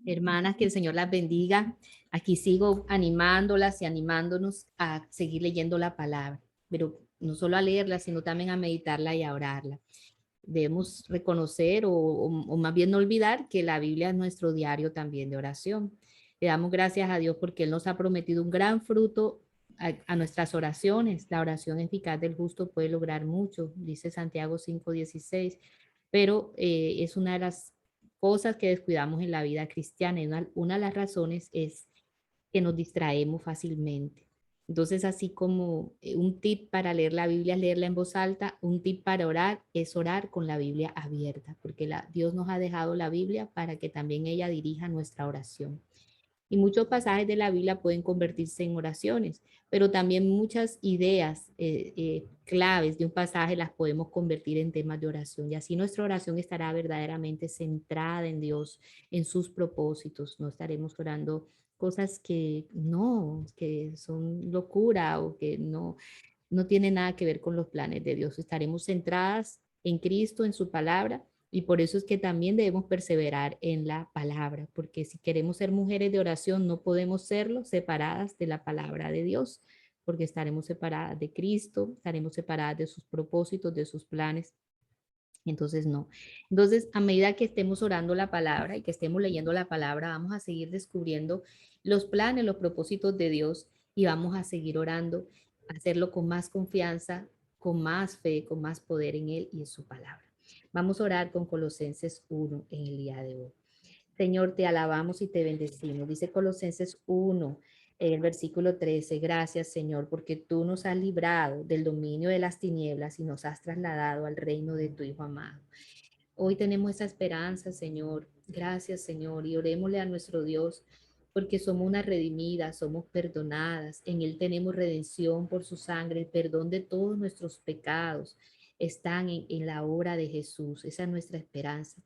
Hermanas, que el Señor las bendiga. Aquí sigo animándolas y animándonos a seguir leyendo la palabra, pero no solo a leerla, sino también a meditarla y a orarla. Debemos reconocer o más bien no olvidar que la Biblia es nuestro diario también de oración. Le damos gracias a Dios porque Él nos ha prometido un gran fruto a nuestras oraciones. La oración eficaz del justo puede lograr mucho, dice Santiago 5:16, pero es una de las cosas que descuidamos en la vida cristiana y una de las razones es que nos distraemos fácilmente. Entonces, así como un tip para leer la Biblia es leerla en voz alta, un tip para orar es orar con la Biblia abierta, porque Dios nos ha dejado la Biblia para que también ella dirija nuestra oración. Y muchos pasajes de la Biblia pueden convertirse en oraciones, pero también muchas ideas claves de un pasaje las podemos convertir en temas de oración. Y así nuestra oración estará verdaderamente centrada en Dios, en sus propósitos. No estaremos orando cosas que son locura o que no tiene nada que ver con los planes de Dios. Estaremos centradas en Cristo, en su palabra, y por eso es que también debemos perseverar en la palabra, porque si queremos ser mujeres de oración, no podemos serlo separadas de la palabra de Dios, porque estaremos separadas de Cristo, estaremos separadas de sus propósitos, de sus planes. Entonces, no. Entonces, a medida que estemos orando la palabra y que estemos leyendo la palabra, vamos a seguir descubriendo los planes, los propósitos de Dios y vamos a seguir orando, hacerlo con más confianza, con más fe, con más poder en Él y en su palabra. Vamos a orar con Colosenses 1 en el día de hoy. Señor, te alabamos y te bendecimos. Dice Colosenses 1, el versículo 13. Gracias, Señor, porque tú nos has librado del dominio de las tinieblas y nos has trasladado al reino de tu Hijo amado. Hoy tenemos esa esperanza, Señor. Gracias, Señor. Y orémosle a nuestro Dios, porque somos una redimida, somos perdonadas. En Él tenemos redención por su sangre, el perdón de todos nuestros pecados. Están en la obra de Jesús. Esa es nuestra esperanza.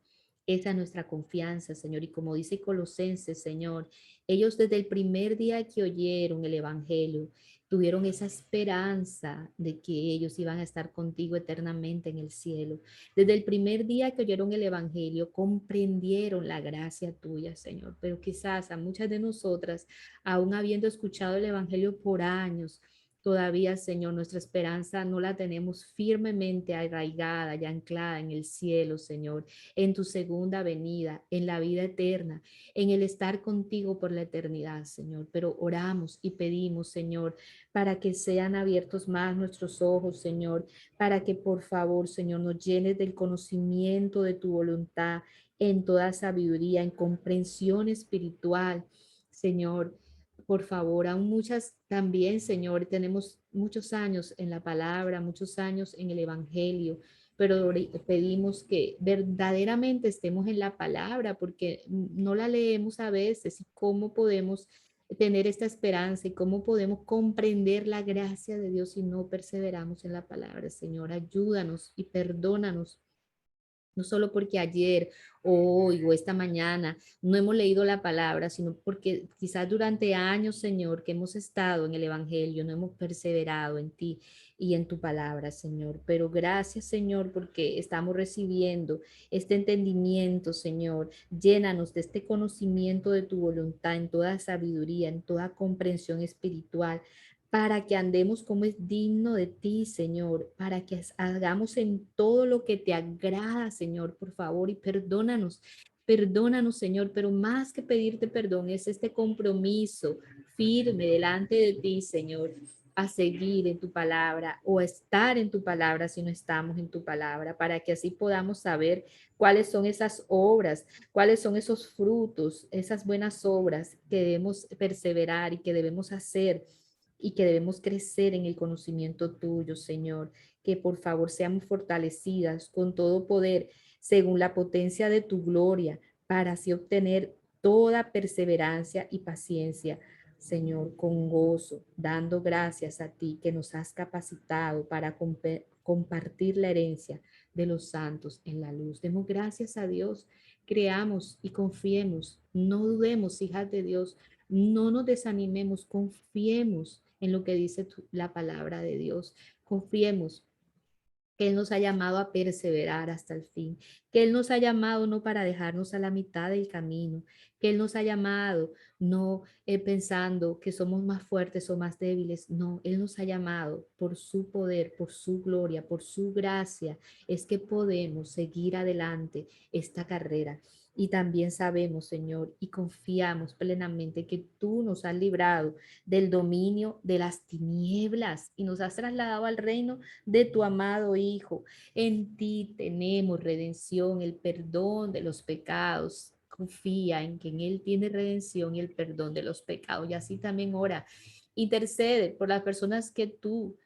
Esa es nuestra confianza, Señor. Y como dice Colosenses, Señor, ellos desde el primer día que oyeron el Evangelio, tuvieron esa esperanza de que ellos iban a estar contigo eternamente en el cielo. Desde el primer día que oyeron el Evangelio, comprendieron la gracia tuya, Señor. Pero quizás a muchas de nosotras, aún habiendo escuchado el Evangelio por años, todavía, Señor, nuestra esperanza no la tenemos firmemente arraigada y anclada en el cielo, Señor, en tu segunda venida, en la vida eterna, en el estar contigo por la eternidad, Señor. Pero oramos y pedimos, Señor, para que sean abiertos más nuestros ojos, Señor, para que por favor, Señor, nos llenes del conocimiento de tu voluntad en toda sabiduría, en comprensión espiritual, Señor. Por favor, aún muchas también, Señor, tenemos muchos años en la palabra, muchos años en el Evangelio, pero pedimos que verdaderamente estemos en la palabra, porque no la leemos a veces y cómo podemos tener esta esperanza y cómo podemos comprender la gracia de Dios si no perseveramos en la palabra. Señor, ayúdanos y perdónanos, no solo porque ayer o hoy o esta mañana no hemos leído la palabra, sino porque quizás durante años, Señor, que hemos estado en el Evangelio, no hemos perseverado en ti y en tu palabra, Señor. Pero gracias, Señor, porque estamos recibiendo este entendimiento, Señor. Llénanos de este conocimiento de tu voluntad en toda sabiduría, en toda comprensión espiritual, para que andemos como es digno de ti, Señor, para que hagamos en todo lo que te agrada, Señor, por favor, y perdónanos. Perdónanos, Señor, pero más que pedirte perdón es este compromiso firme delante de ti, Señor, a seguir en tu palabra o a estar en tu palabra si no estamos en tu palabra, para que así podamos saber cuáles son esas obras, cuáles son esos frutos, esas buenas obras que debemos perseverar y que debemos hacer y que debemos crecer en el conocimiento tuyo, Señor, que por favor seamos fortalecidas con todo poder según la potencia de tu gloria, para así obtener toda perseverancia y paciencia, Señor, con gozo, dando gracias a ti que nos has capacitado para compartir la herencia de los santos en la luz. Demos gracias a Dios, creamos y confiemos, no dudemos, hijas de Dios, no nos desanimemos, confiemos en lo que dice la palabra de Dios. Confiemos que Él nos ha llamado a perseverar hasta el fin, que Él nos ha llamado no para dejarnos a la mitad del camino, que Él nos ha llamado no pensando que somos más fuertes o más débiles, no, Él nos ha llamado por su poder, por su gloria, por su gracia, es que podemos seguir adelante esta carrera. Y también sabemos, Señor, y confiamos plenamente que tú nos has librado del dominio de las tinieblas y nos has trasladado al reino de tu amado Hijo. En ti tenemos redención, el perdón de los pecados. Confía en que en Él tiene redención y el perdón de los pecados. Y así también ora. Intercede por las personas que tú,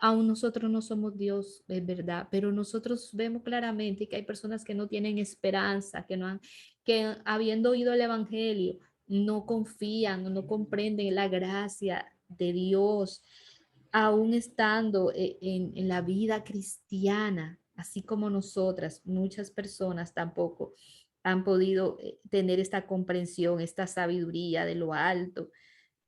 aún nosotros no somos Dios, es verdad, pero nosotros vemos claramente que hay personas que no tienen esperanza, que no han, que habiendo oído el evangelio, no confían, no comprenden la gracia de Dios, aún estando en la vida cristiana, así como nosotras, muchas personas tampoco han podido tener esta comprensión, esta sabiduría de lo alto,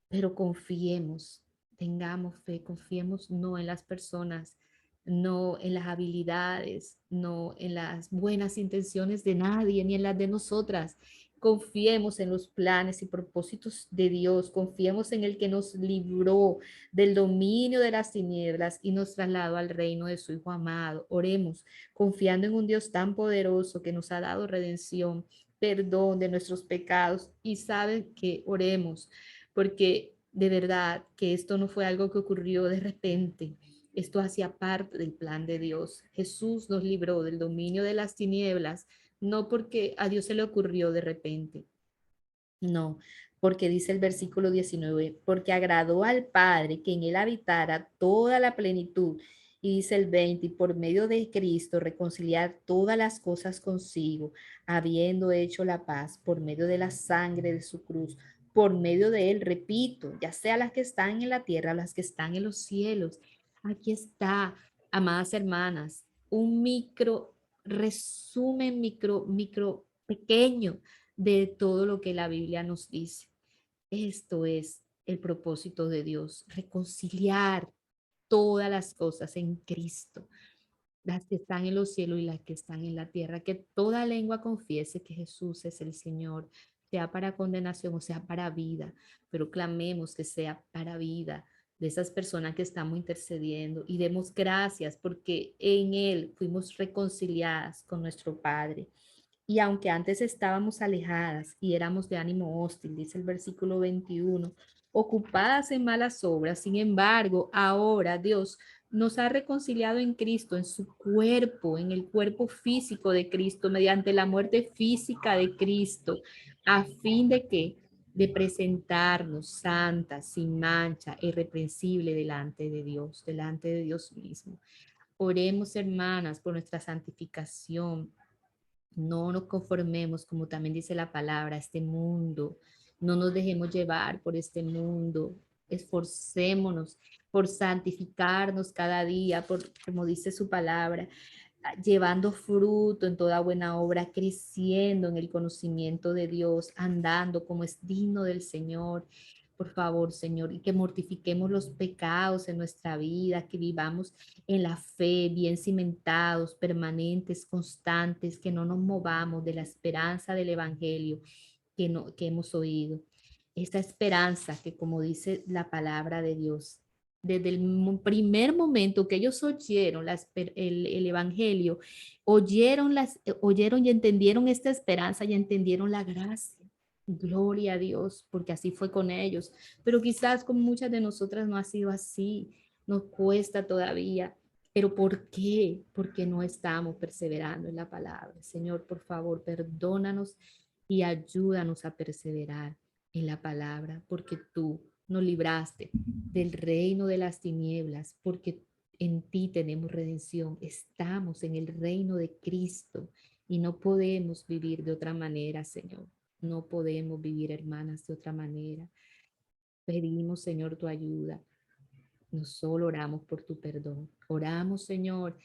pero confiemos, tengamos fe, confiemos no en las personas, no en las habilidades, no en las buenas intenciones de nadie, ni en las de nosotras. Confiemos en los planes y propósitos de Dios, confiemos en el que nos libró del dominio de las tinieblas y nos trasladó al reino de su Hijo amado. Oremos, confiando en un Dios tan poderoso que nos ha dado redención, perdón de nuestros pecados y saben que oremos porque de verdad que esto no fue algo que ocurrió de repente. Esto hacía parte del plan de Dios. Jesús nos libró del dominio de las tinieblas, no porque a Dios se le ocurrió de repente, no, porque dice el versículo 19, porque agradó al Padre que en él habitara toda la plenitud. Y dice el 20, y por medio de Cristo reconciliar todas las cosas consigo, habiendo hecho la paz por medio de la sangre de su cruz, por medio de él, repito, ya sea las que están en la tierra, las que están en los cielos. Aquí está, amadas hermanas, un micro resumen, micro pequeño de todo lo que la Biblia nos dice. Esto es el propósito de Dios, reconciliar todas las cosas en Cristo, las que están en los cielos y las que están en la tierra, que toda lengua confiese que Jesús es el Señor, sea para condenación o sea para vida, pero clamemos que sea para vida de esas personas que estamos intercediendo y demos gracias porque en Él fuimos reconciliadas con nuestro Padre. Y aunque antes estábamos alejadas y éramos de ánimo hostil, dice el versículo 21, ocupadas en malas obras, sin embargo, ahora Dios nos ha reconciliado en Cristo, en su cuerpo, en el cuerpo físico de Cristo, mediante la muerte física de Cristo, a fin de que de presentarnos santas, sin mancha, irreprensible delante de Dios mismo. Oremos, hermanas, por nuestra santificación, no nos conformemos, como también dice la palabra, a este mundo. No nos dejemos llevar por este mundo. Esforcémonos por santificarnos cada día, por, como dice su palabra, llevando fruto en toda buena obra, creciendo en el conocimiento de Dios, andando como es digno del Señor. Por favor, Señor, y que mortifiquemos los pecados en nuestra vida, que vivamos en la fe, bien cimentados, permanentes, constantes, que no nos movamos de la esperanza del Evangelio que hemos oído. Esa esperanza que, como dice la palabra de Dios, desde el primer momento que ellos oyeron el Evangelio, oyeron y entendieron esta esperanza y entendieron la gracia. Gloria a Dios, porque así fue con ellos. Pero quizás con muchas de nosotras no ha sido así, nos cuesta todavía. Pero ¿por qué? Porque no estamos perseverando en la palabra. Señor, por favor, perdónanos y ayúdanos a perseverar en la palabra, porque tú nos libraste del reino de las tinieblas, porque en ti tenemos redención. Estamos en el reino de Cristo y no podemos vivir de otra manera, Señor. No podemos vivir, hermanas, de otra manera. Pedimos, Señor, tu ayuda. No solo oramos por tu perdón, oramos, Señor,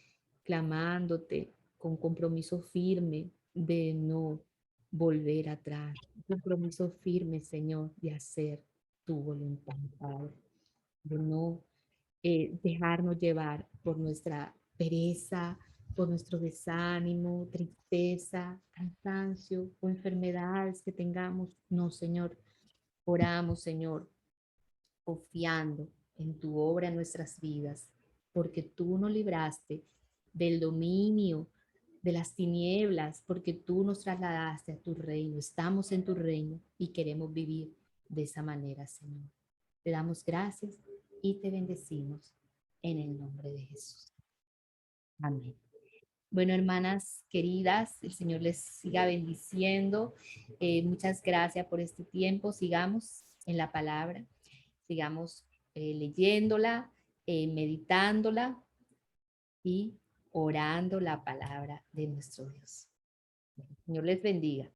clamándote con compromiso firme de no volver atrás. Compromiso firme, Señor, de hacer tu voluntad, Padre, de no dejarnos llevar por nuestra pereza, por nuestro desánimo, tristeza, cansancio o enfermedades que tengamos. No, Señor, oramos, Señor, confiando en tu obra en nuestras vidas, porque tú nos libraste del dominio de las tinieblas, porque tú nos trasladaste a tu reino. Estamos en tu reino y queremos vivir de esa manera, Señor. Te damos gracias y te bendecimos en el nombre de Jesús. Amén. Bueno, hermanas queridas, el Señor les siga bendiciendo. Muchas gracias por este tiempo. Sigamos en la palabra, sigamos leyéndola, meditándola y orando la palabra de nuestro Dios. El Señor les bendiga.